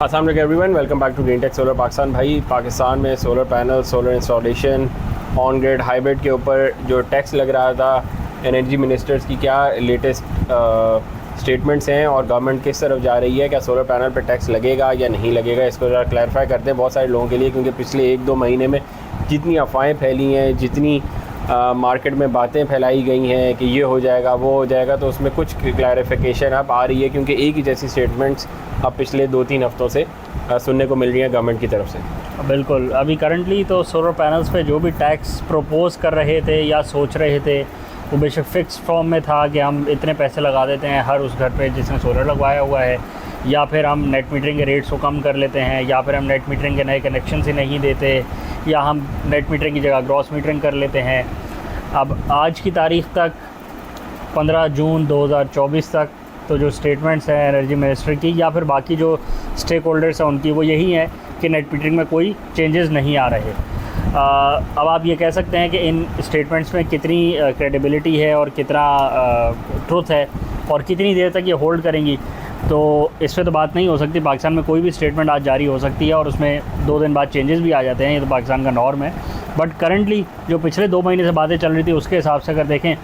अस्सलाम वालेकुम everyone, welcome back to Green Tech Solar Pakistan. भाई, पाकिस्तान में solar panel, solar installation, on grid hybrid के ऊपर जो टैक्स लग रहा था, एनर्जी मिनिस्टर्स की क्या लेटेस्ट स्टेटमेंट्स हैं और गवर्नमेंट किस तरफ जा रही है, क्या सोलर पैनल पर टैक्स लगेगा या नहीं लगेगा, इसको ज़रा क्लैरिफाई करते हैं बहुत सारे लोगों के लिए। क्योंकि पिछले 1-2 महीने में जितनी अफवाहें फैली हैं, जितनी मार्केट में बातें फैलाई गई हैं कि ये हो जाएगा वो हो जाएगा, तो उसमें कुछ क्लैरिफिकेशन अब आ रही है। क्योंकि एक ही जैसी स्टेटमेंट्स अब पिछले 2-3 हफ्तों से सुनने को मिल रही हैं गवर्नमेंट की तरफ से। बिल्कुल, अभी करंटली तो सोलर पैनल्स पे जो भी टैक्स प्रपोज़ कर रहे थे या सोच रहे थे, वो बेशक फिक्स फॉर्म में था कि हम इतने पैसे लगा देते हैं हर उस घर पे जिसने सोलर लगवाया हुआ है, या फिर हम नेट मीटरिंग के रेट्स को कम कर लेते हैं, या फिर हम नेट मीटरिंग के नए कनेक्शन ही नहीं देते, या हम नेट मीटरिंग की जगह ग्रॉस मीटरिंग कर लेते हैं। अब आज की तारीख़ तक 15 जून 2024 तक तो जो स्टेटमेंट्स हैं एनर्जी मिनिस्टर की या फिर बाकी जो स्टेक होल्डर्स हैं उनकी, वो यही है कि नेट मीटरिंग में कोई चेंजेस नहीं आ रहे। अब आप ये कह सकते हैं कि इन स्टेटमेंट्स में कितनी क्रेडिबिलिटी है और कितना ट्रुथ है और कितनी देर तक ये होल्ड करेंगी, तो इस पर तो बात नहीं हो सकती। पाकिस्तान में कोई भी स्टेटमेंट आज जारी हो सकती है और उसमें 2 दिन बाद चेंजेस भी आ जाते हैं, ये तो पाकिस्तान का नॉर्म है। बट करंटली जो पिछले 2 महीने से बातें चल रही थी उसके हिसाब से अगर देखें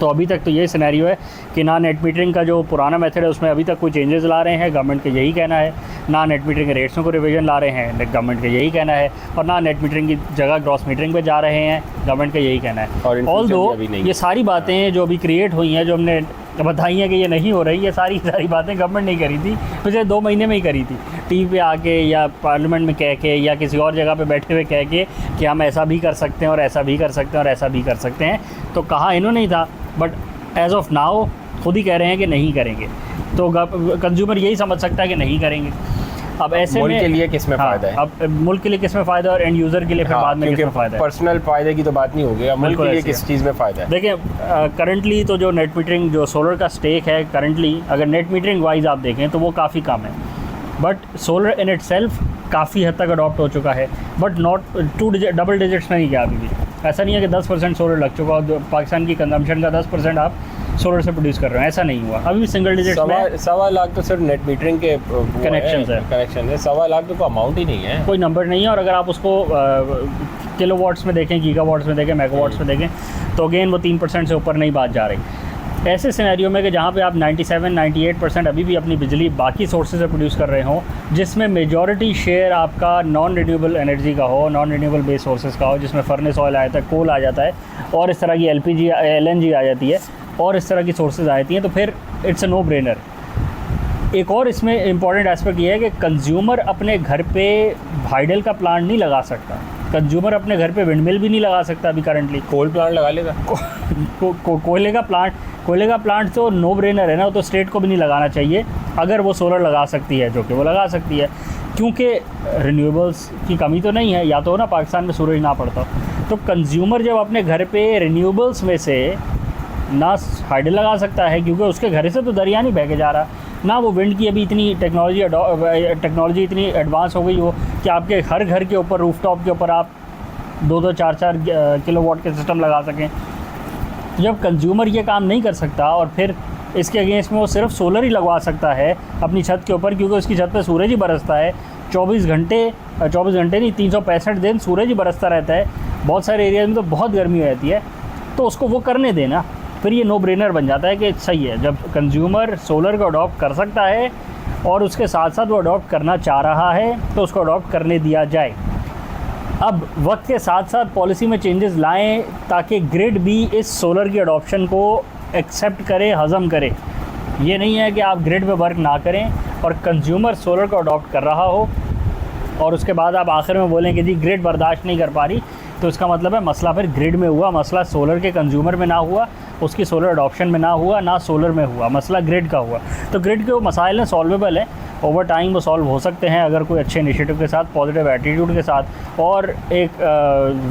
तो अभी तक तो ये सिनेरियो है कि ना नेट मीटरिंग का जो पुराना मेथड है उसमें अभी तक कोई चेंजेस ला रहे हैं, गवर्नमेंट का यही कहना है, ना नेट मीटरिंग के रेट्स को रिवीजन ला रहे हैं, गवर्नमेंट का यही कहना है, और ना नेट मीटरिंग की जगह ग्रॉस मीटरिंग पे जा रहे हैं, गवर्नमेंट का यही कहना है। ऑल दो ये सारी बातें जो अभी क्रिएट हुई हैं, जो हमने बताई हैं कि ये नहीं हो रही, ये सारी बातें गवर्नमेंट नहीं करी थी, पिछले 2 महीने में ही करी थी, टीवी पे आके या पार्लियामेंट में कह के या किसी और जगह पे बैठे हुए कह के कि हम ऐसा भी कर सकते हैं और ऐसा भी कर सकते हैं और ऐसा भी कर सकते हैं। तो कहा इन्होंने ही था, बट एज़ ऑफ नाउ खुद ही कह रहे हैं कि नहीं करेंगे, तो कंज्यूमर यही समझ सकता है कि नहीं करेंगे। अब ऐसे मुल्क के लिए किस में फ़ायदा है? अब मुल्क के लिए किस में फ़ायदा है और एंड यूज़र के लिए फिर बाद में किस में फ़ायदा है? पर्सनल फ़ायदे की तो बात नहीं होगी, मुल्क के लिए किस चीज़ में फ़ायदा है? देखिए, करंटली तो जो नेट मीटरिंग जो सोलर का स्टेक है करंटली, अगर नेट मीटरिंग वाइज आप देखें तो वो काफ़ी कम है, बट सोलर इन इटसेल्फ काफ़ी हद तक अडॉप्ट हो चुका है, बट नॉट डबल डिजिट्स में नहीं गया अभी भी। ऐसा नहीं है कि 10% सोलर लग चुका और पाकिस्तान की कंजम्पशन का 10% आप सोलर से प्रोड्यूस कर रहे हैं, ऐसा नहीं हुआ। अभी भी सिंगल डिजिट में 1.25 लाख तो सिर्फ नेट मीटरिंग के कनेक्शन है। 1.25 लाख तो कोई अमाउंट ही नहीं है, कोई नंबर नहीं है। और अगर आप उसको किलोवाट्स में देखें, गीगावाट्स में देखें, मेगावाट्स में देखें, तो अगेन वो 3% से ऊपर नहीं बात जा रही। ऐसे सिनेरियो में कि जहाँ पे आप 97-98% अभी भी अपनी बिजली बाकी सोर्सेज से प्रोड्यूस कर रहे हों, जिसमें मेजॉरिटी शेयर आपका नॉन रिन्यूएबल एनर्जी का हो, नॉन रिन्यूएबल बेस सोर्सेज का हो, जिसमें फर्नेस ऑयल आ जाता है, कोल आ जाता है, और इस तरह की LPG LNG आ जाती है और इस तरह की सोर्सेज आ जाती हैं, तो फिर इट्स अ नो ब्रेनर। एक और इसमें इम्पॉर्टेंट एस्पेक्ट ये है कि कंज्यूमर अपने घर पे हाइडल का प्लांट नहीं लगा सकता, कंज्यूमर अपने घर पे विंडमिल भी नहीं लगा सकता अभी करंटली। कोल प्लांट लगा लेगा। कोयले का प्लांट तो नो ब्रेनर है ना, वो तो स्टेट को भी नहीं लगाना चाहिए अगर वो सोलर लगा सकती है, जो कि वो लगा सकती है, क्योंकि रिन्यूएबल्स की कमी तो नहीं है, या तो ना पाकिस्तान में सूरज ना पड़ता। तो कंज्यूमर जब अपने घर पे रिन्यूएबल्स में से ना हाइडल लगा सकता है, क्योंकि उसके घर से तो दरिया नहीं बह के जा रहा, ना वो विंड की अभी इतनी टेक्नोलॉजी इतनी एडवांस हो गई हो कि आपके हर घर के ऊपर रूफटॉप के ऊपर आप 2-2, 4-4 किलोवाट के सिस्टम लगा सकें। जब कंज्यूमर ये काम नहीं कर सकता और फिर इसके अगेंस्ट में वो सिर्फ सोलर ही लगवा सकता है अपनी छत के ऊपर, क्योंकि उसकी छत पे सूरज ही बरसता है 24 घंटे नहीं 365 दिन सूरज ही बरसता रहता है। बहुत सारे एरिया में तो बहुत गर्मी हो जाती है, तो उसको वो करने देना, फिर ये नो ब्रेनर बन जाता है कि सही है। जब कंज्यूमर सोलर को अडॉप्ट कर सकता है और उसके साथ साथ वो अडॉप्ट करना चाह रहा है, तो उसको अडॉप्ट करने दिया जाए। अब वक्त के साथ साथ पॉलिसी में चेंजेस लाएं ताकि ग्रिड भी इस सोलर की अडॉप्शन को एक्सेप्ट करे, हज़म करे। ये नहीं है कि आप ग्रिड पे वर्क ना करें और कंज्यूमर सोलर को अडॉप्ट कर रहा हो और उसके बाद आप आखिर में बोलें कि जी ग्रिड बर्दाश्त नहीं कर पा रही, तो इसका मतलब है मसला फिर ग्रिड में हुआ, मसला सोलर के कंज्यूमर में ना हुआ, उसकी सोलर अडॉप्शन में ना हुआ, ना सोलर में हुआ, मसला ग्रिड का हुआ। तो ग्रिड के वो मसाइल हैं, सॉल्वेबल है, ओवर टाइम वो सॉल्व हो सकते हैं अगर कोई अच्छे इनिशिएटिव के साथ, पॉजिटिव एटीट्यूड के साथ और एक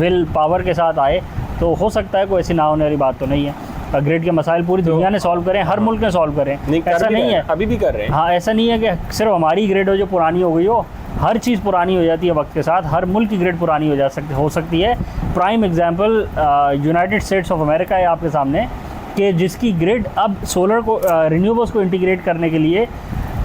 विल पावर के साथ आए, तो हो सकता है। कोई ऐसी ना होने वाली बात तो नहीं है। ग्रिड के मसाइल पूरी दुनिया ने सॉल्व करें, हर मुल्क ने सॉल्व करें, ऐसा नहीं है, अभी भी कर रहे हैं। हाँ, ऐसा नहीं है कि सिर्फ हमारी ग्रिड हो जो पुरानी हो गई हो, हर चीज़ पुरानी हो जाती है वक्त के साथ, हर मुल्क की ग्रिड पुरानी हो सकती है। Prime example United states of America है आपके सामने, कि जिसकी ग्रिड अब सोलर को रिन्यूएबल्स को इंटीग्रेट करने के लिए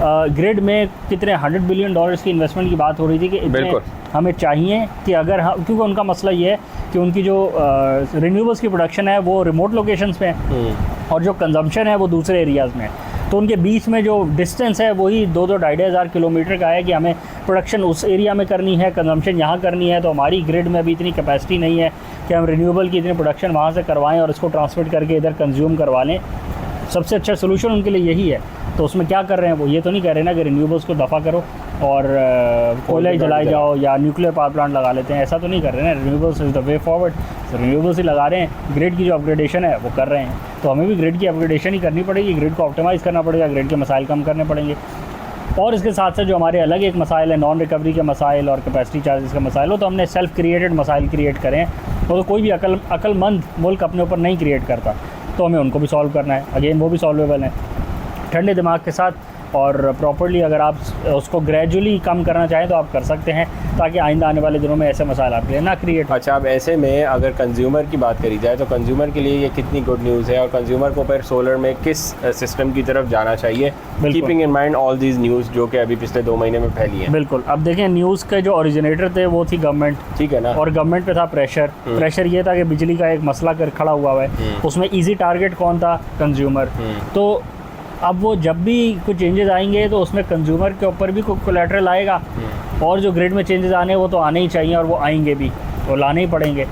ग्रिड में कितने $100 बिलियन की इन्वेस्टमेंट की बात हो रही थी कि इतने हमें चाहिए कि अगर हम, क्योंकि उनका मसला ये है कि उनकी जो रिन्यूएबल्स की प्रोडक्शन है वो रिमोट लोकेशंस पे है और जो कंजम्पशन है वो दूसरे एरियाज़ में है। तो उनके बीच में जो डिस्टेंस है वही 2-2-2.5 किलोमीटर का है कि हमें प्रोडक्शन उस एरिया में करनी है, कंजम्पशन यहाँ करनी है। तो हमारी ग्रिड में अभी इतनी कैपेसिटी नहीं है कि हम रिन्यूएबल की इतनी प्रोडक्शन वहाँ से करवाएं और इसको ट्रांसमिट करके इधर कंज्यूम करवा लें। सबसे अच्छा सोल्यूशन उनके लिए यही है। तो उसमें क्या कर रहे हैं, वो ये तो नहीं कह रहे ना कि रिन्यूएबल्स को दफ़ा करो और कोयला ही जलाए जाओ या न्यूक्लियर पावर प्लांट लगा लेते हैं, ऐसा तो नहीं कर रहे ना। Renewables is the way forward. तो रिन्यूएबल्स ही लगा रहे हैं, ग्रिड की जो अपग्रेडेशन है वो कर रहे हैं। तो हमें भी ग्रिड की अपग्रेडेशन ही करनी पड़ेगी, ग्रिड को ऑप्टिमाइज़ करना पड़ेगा, ग्रिड के मसाइल कम करने पड़ेंगे। और इसके साथ साथ जो हमारे अलग एक मसाइल है, नॉन रिकवरी के मसाइल और कैपेसिटी चार्जेस का मसाइल हो, तो हमने सेल्फ क्रिएटेड मसाइल क्रिएट करें। तो कोई भी अक्लमंद मुल्क अपने ऊपर नहीं क्रिएट करता, तो हमें उनको भी सॉल्व करना है। अगेन वो भी सॉल्वेबल है ठंडे दिमाग के साथ और प्रॉपर्ली। अगर आप उसको ग्रेजुअली कम करना चाहें तो आप कर सकते हैं, ताकि आइंदा आने वाले दिनों में ऐसे मसाइल आपके लिए ना क्रिएट। अच्छा, अब ऐसे में अगर कंज्यूमर की बात करी जाए तो कंज्यूमर के लिए ये कितनी गुड न्यूज़ है और कंज्यूमर को फिर सोलर में किस सिस्टम की तरफ जाना चाहिए, keeping in mind all these news जो कि अभी पिछले 2 महीने में फैली है। बिल्कुल। अब देखें, न्यूज़ के जो ओरिजिनेटर थे वो थी गवर्नमेंट, ठीक है ना, और गवर्नमेंट पे था प्रेशर ये था कि बिजली का एक मसला कर खड़ा हुआ है, उसमें ईजी टारगेट कौन था, कंज्यूमर। तो अब वो जब भी कुछ चेंजेस आएंगे तो उसमें कंज्यूमर के ऊपर भी कोई कोलैटरल आएगा, और जो ग्रिड में चेंजेस आने वो तो आने ही चाहिए और वो आएंगे भी, वो लाने ही पड़ेंगे।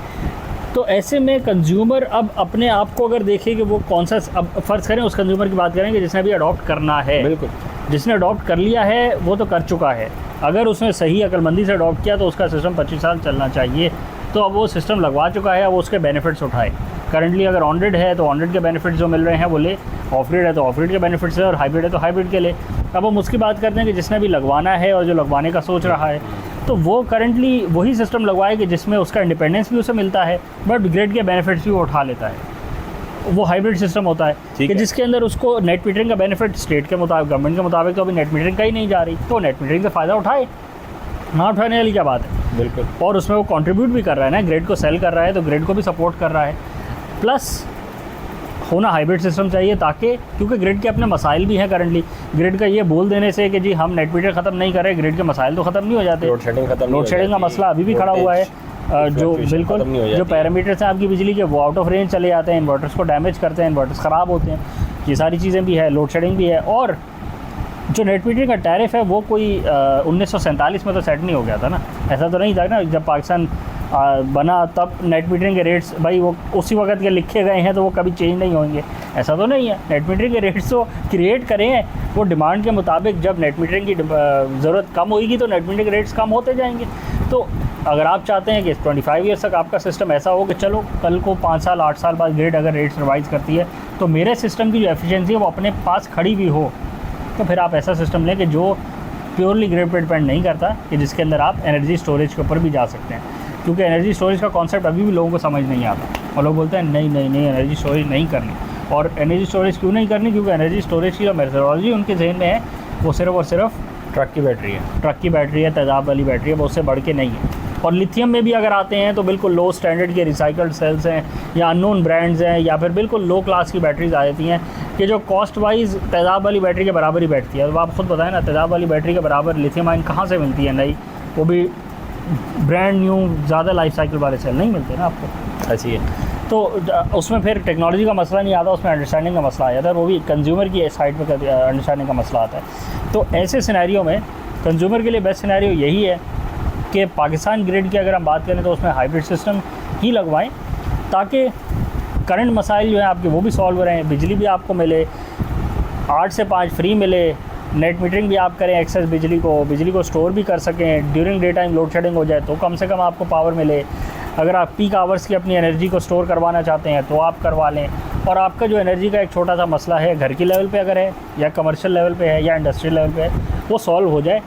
तो ऐसे में कंज्यूमर अब अपने आप को अगर देखे कि वो कौन सा, अब फ़र्ज़ करें उस कंज्यूमर की बात करें कि जिसने भी अडॉप्ट करना है, बिल्कुल, जिसने अडॉप्ट कर लिया है वो तो कर चुका है। अगर उसने सही अक्लमंदी से अडॉप्ट किया तो उसका सिस्टम 25 साल चलना चाहिए। तो अब वो सिस्टम लगवा चुका है, अब उसके बेनिफिट्स उठाए। करंटली अगर ऑन ग्रिड है तो ऑन ग्रिड के बेनिफिट्स जो मिल रहे हैं वो ले, ऑफ ग्रिड है तो ऑफ ग्रिड के बेनिफिट्स है, और हाइब्रिड है तो हाइब्रिड के ले। अब हम उसकी बात करते हैं कि जिसने भी लगवाना है और जो लगवाने का सोच रहा है, तो वो करंटली वही सिस्टम लगवाए कि जिसमें उसका इंडिपेंडेंस भी उसे मिलता है बट ग्रिड के बेनिफिट्स भी वो उठा लेता है। वो हाइब्रिड सिस्टम होता है कि जिसके अंदर उसको नेट मीटरिंग का बेनिफिट स्टेट के मुताबिक, गवर्नमेंट के मुताबिक तो अभी नेट मीटरिंग का ही नहीं जा रही, तो नेट मीटरिंग से फ़ायदा उठाए, ना उठाने वाली क्या बात है। बिल्कुल। और उसमें वो कंट्रीब्यूट भी कर रहा है ना, ग्रिड को सेल कर रहा है तो ग्रिड को भी सपोर्ट कर रहा है। प्लस होना हाइब्रिड सिस्टम चाहिए, ताकि क्योंकि ग्रिड के अपने मसाइल भी हैं करंटली। ग्रिड का ये बोल देने से कि जी हम नेट मीटर ख़त्म नहीं कर रहे, ग्रिड के मसाइल तो ख़त्म नहीं हो जाते। लोड शेडिंग का मसला अभी भी खड़ा हुआ है, जो बिल्कुल जो पैरामीटर्स हैं आपकी बिजली के वो आउट ऑफ रेंज चले जाते हैं, इन्वर्टर्स को डैमेज करते हैं, इन्वर्टर्स ख़राब होते हैं, ये सारी चीज़ें भी है, लोड शेडिंग भी है। और जो नेट मीटरिंग का टैरिफ है वो कोई 1947 में तो सेट नहीं हो गया था ना, ऐसा तो नहीं था ना जब पाकिस्तान बना तब नेट मीटरिंग के रेट्स भाई वो उसी वक्त के लिखे गए हैं तो वो कभी चेंज नहीं होंगे, ऐसा तो नहीं है। नेट मीटरिंग के रेट्स तो क्रिएट करे हैं, वो डिमांड के मुताबिक जब नेट मीटरिंग की ज़रूरत कम होगी तो नेट मीटरिंग के रेट्स कम होते जाएंगे। तो अगर आप चाहते हैं कि 25 ईयर्स तक आपका सिस्टम ऐसा हो कि चलो कल को 5 साल 8 साल बाद ग्रिड अगर रेट्स रिवाइज करती है तो मेरे सिस्टम की जो एफिशिएंसी है वो अपने पास खड़ी भी हो, तो फिर आप ऐसा सिस्टम लें कि जो प्योरली ग्रिड पर डिपेंड नहीं करता, कि जिसके अंदर आप एनर्जी स्टोरेज के ऊपर भी जा सकते हैं। क्योंकि एनर्जी स्टोरेज का कॉन्सेप्ट अभी भी लोगों को समझ नहीं आता और लोग बोलते हैं नहीं एनर्जी स्टोरेज नहीं करनी। और एनर्जी स्टोरेज क्यों नहीं करनी, क्योंकि एनर्जी स्टोरेज की जो मेथोडोलॉजी उनके जहन में है वो सिर्फ और सिर्फ ट्रक की बैटरी है, तेज़ाब वाली बैटरी है, वो उससे बढ़ के नहीं है। और लिथियम में भी अगर आते हैं तो बिल्कुल लो स्टैंडर्ड के रिसाइकल्ड सेल्स हैं या अननोन ब्रांड्स हैं या फिर बिल्कुल लो क्लास की बैटरीज आ जाती हैं कि जो कॉस्ट वाइज तेज़ाब वाली बैटरी के बराबर ही बैठती है। तो आप खुद बताएं ना, तेज़ाब वाली बैटरी के बराबर लिथियम आयन कहाँ से मिलती है नई, वो भी ब्रांड न्यू ज़्यादा लाइफ साइकिल वाले सेल नहीं मिलते ना आपको। ऐसी है तो उसमें फिर टेक्नोलॉजी का मसला नहीं आता, उसमें अंडरस्टैंडिंग का मसला आ जाता है, वो भी कंज्यूमर की साइड पर अंडरस्टैंडिंग का मसला आता है। तो ऐसे सिनेरियो में कंज्यूमर के लिए बेस्ट सिनेरियो यही है कि पाकिस्तान ग्रिड की अगर हम बात करें तो उसमें हाइब्रिड सिस्टम ही लगवाएं, ताकि करंट मसाइल जो है आपके वो भी सॉल्व हो रहे हैं, बिजली भी आपको मिले, 8 से 5 फ्री मिले, नेट मीटरिंग भी आप करें, एक्सेस बिजली को स्टोर भी कर सकें, during day time load shedding हो जाए तो कम से कम आपको पावर मिले। अगर आप पीक आवर्स की अपनी एनर्जी को स्टोर करवाना चाहते हैं तो आप करवा लें। और आपका जो एनर्जी का एक छोटा सा मसला है घर की लेवल पे अगर है या कमर्शियल लेवल पे है या इंडस्ट्रियल लेवल पे है वो सॉल्व हो जाए,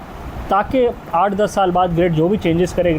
ताकि 8-10 साल बाद ग्रिड जो भी चेंजेस करे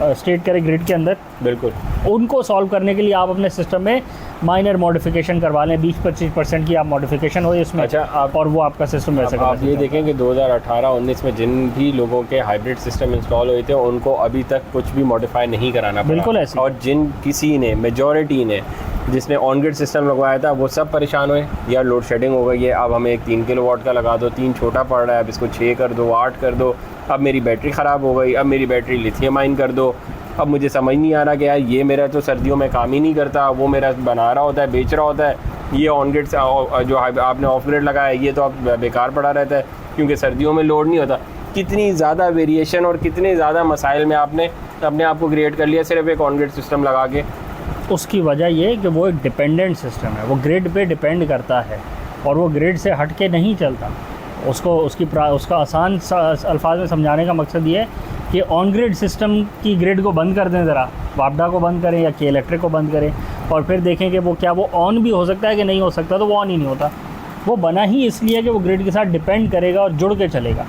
स्टेट करे ग्रिड के अंदर, बिल्कुल उनको सॉल्व करने के लिए आप अपने सिस्टम में माइनर मॉडिफिकेशन करवा लें, 20-25% की आप मॉडिफिकेशन हो इसमें। अच्छा, आप और वो आपका सिस्टम वैसे आप ये देखें कि 2018-19 में जिन भी लोगों के हाइब्रिड सिस्टम इंस्टॉल हुए थे उनको अभी तक कुछ भी मॉडिफाई नहीं कराना पड़ा। बिल्कुल ऐसे। और जिन किसी ने, मेजॉरिटी ने जिसने ऑन ग्रिड सिस्टम लगवाया था वो सब परेशान हुए, यार लोड शेडिंग हो गई है, अब हमें एक 3 किलोवाट का लगा दो, 3 छोटा पड़ रहा है, अब इसको 6 कर दो, 8 कर दो, अब मेरी बैटरी ख़राब हो गई, अब मेरी बैटरी लिथियम आयन कर दो, अब मुझे समझ नहीं आ रहा कि यार ये मेरा तो सर्दियों में काम ही नहीं करता, वो मेरा बना रहा होता है, बेच रहा होता है, ये ऑन ग्रिड जो आपने ऑफ ग्रिड लगाया है ये तो अब बेकार पड़ा रहता है क्योंकि सर्दियों में लोड नहीं होता। कितनी ज़्यादा वेरिएशन और कितने ज़्यादा मसाइल में आपने अपने आप को क्रिएट कर लिया सिर्फ एक ऑन ग्रिड सिस्टम लगा के। उसकी वजह ये है कि वो एक डिपेंडेंट सिस्टम है, वो ग्रिड पे डिपेंड करता है और वो ग्रिड से हट के नहीं चलता। उसका आसान अल्फाज में समझाने का मकसद ये है कि ऑन ग्रिड सिस्टम की ग्रिड को बंद कर दें, ज़रा वापडा को बंद करें या के इलेक्ट्रिक को बंद करें और फिर देखें कि वो क्या वो ऑन भी हो सकता है कि नहीं हो सकता, तो वो ऑन ही नहीं होता। वो बना ही इसलिए कि वो ग्रिड के साथ डिपेंड करेगा और जुड़ के चलेगा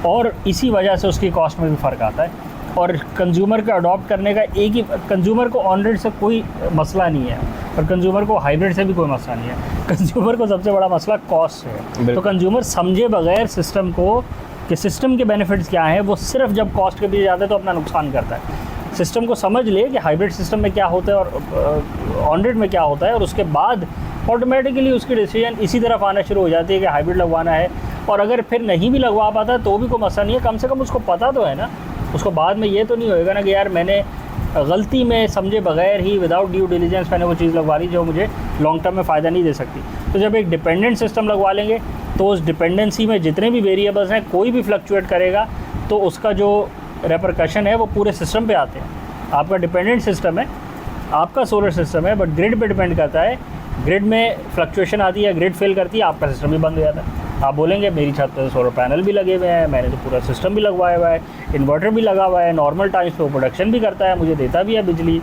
और इसी वजह से उसकी कॉस्ट में भी फ़र्क आता है। और कंज्यूमर को अडॉप्ट करने का एक ही, कंज्यूमर को ऑन ग्रिड से कोई मसला नहीं है और कंज्यूमर को हाइब्रिड से भी कोई मसला नहीं है। कंज्यूमर को सबसे बड़ा मसला कॉस्ट है। तो कंज्यूमर समझे बगैर सिस्टम को कि सिस्टम के बेनिफिट्स क्या हैं, वो सिर्फ जब कॉस्ट के पीछे जाता है तो अपना नुकसान करता है। सिस्टम को समझ ले कि हाइब्रिड सिस्टम में क्या होता है और ऑन ग्रिड में क्या होता है और उसके बाद ऑटोमेटिकली उसकी डिसीजन इसी तरफ आना शुरू हो जाती है कि हाइब्रिड लगवाना है। और अगर फिर नहीं भी लगवा पाता तो भी कोई मसला नहीं है, कम से कम उसको पता तो है ना। उसको बाद में ये तो नहीं होएगा ना कि यार मैंने गलती में समझे बगैर ही विदाउट ड्यू डिलीजेंस मैंने वो चीज़ लगवा ली जो मुझे लॉन्ग टर्म में फ़ायदा नहीं दे सकती। तो जब एक डिपेंडेंट सिस्टम लगवा लेंगे तो उस डिपेंडेंसी में जितने भी वेरिएबल्स हैं कोई भी फ्लक्चुएट करेगा तो उसका जो रेपरकशन है वो पूरे सिस्टम पे आते हैं। आपका डिपेंडेंट सिस्टम है, आपका सोलर सिस्टम है, बट ग्रिड पे डिपेंड करता है। ग्रिड में फ्लक्चुएशन आती है, ग्रिड फेल करती है, आपका सिस्टम भी बंद हो जाता है। आप बोलेंगे मेरी छत पर सोलर पैनल भी लगे हुए हैं, मैंने तो पूरा सिस्टम भी लगवाया हुआ है, इन्वर्टर भी लगा हुआ है, नॉर्मल टाइम्स पे वो प्रोडक्शन भी करता है, मुझे देता भी है बिजली,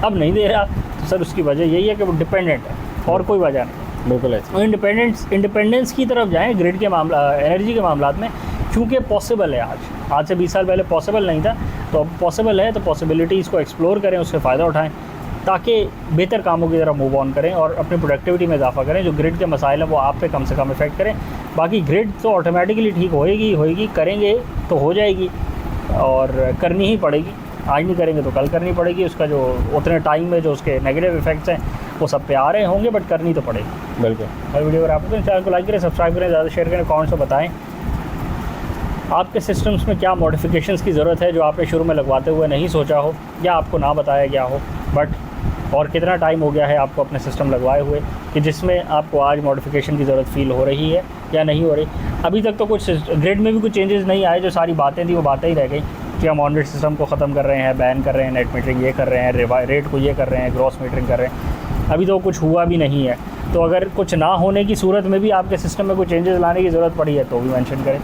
अब नहीं दे रहा। तो सर उसकी वजह यही है कि वो डिपेंडेंट है और कोई वजह नहीं। बिल्कुल है। इंडिपेंडेंस की तरफ जाएँ ग्रिड के मामला, एनर्जी के मामलात में, क्योंकि पॉसिबल है। आज से 20 साल पहले पॉसिबल नहीं था, तो अब पॉसिबल है, तो पॉसिबिलिटीज़ को एक्सप्लोर करें, उससे फ़ायदा उठाएं ताकि बेहतर कामों की तरफ मूव ऑन करें और अपनी प्रोडक्टिविटी में इजाफा करें। जो ग्रिड के मसाइल हैं वो आप पे कम से कम इफेक्ट करें। बाकी ग्रिड तो ऑटोमेटिकली ठीक होएगी, करेंगे तो हो जाएगी और करनी ही पड़ेगी। आज नहीं करेंगे तो कल करनी पड़ेगी। उसका जो उतने टाइम में जो उसके नेगेटिव इफेक्ट्स हैं वो सब पे आ रहे होंगे, बट करनी तो पड़ेगी। बिल्कुल। हर वीडियो अगर आपको चैनल को लाइक करें, सब्सक्राइब करें, ज़्यादा शेयर करें, कमेंट्स में बताएं आपके सिस्टम्स में क्या मॉडिफिकेशंस की ज़रूरत है जो आपने शुरू में लगवाते हुए नहीं सोचा हो या आपको ना बताया गया हो, बट और कितना टाइम हो गया है आपको अपने सिस्टम लगवाए हुए कि जिसमें आपको आज मॉडिफिकेशन की ज़रूरत फील हो रही है या नहीं हो रही। अभी तक तो कुछ ग्रिड में भी कुछ चेंजेस नहीं आए, जो सारी बातें थी वो बातें ही रह गई कि हम ऑन ग्रिड सिस्टम को ख़त्म कर रहे हैं, बैन कर रहे हैं, नेट मीटरिंग ये कर रहे हैं, रेट को ये कर रहे हैं, ग्रॉस मीटरिंग कर रहे हैं। अभी तो कुछ हुआ भी नहीं है। तो अगर कुछ ना होने की सूरत में भी आपके सिस्टम में कोई चेंजेस लाने की ज़रूरत पड़ी है तो भी मेंशन करें।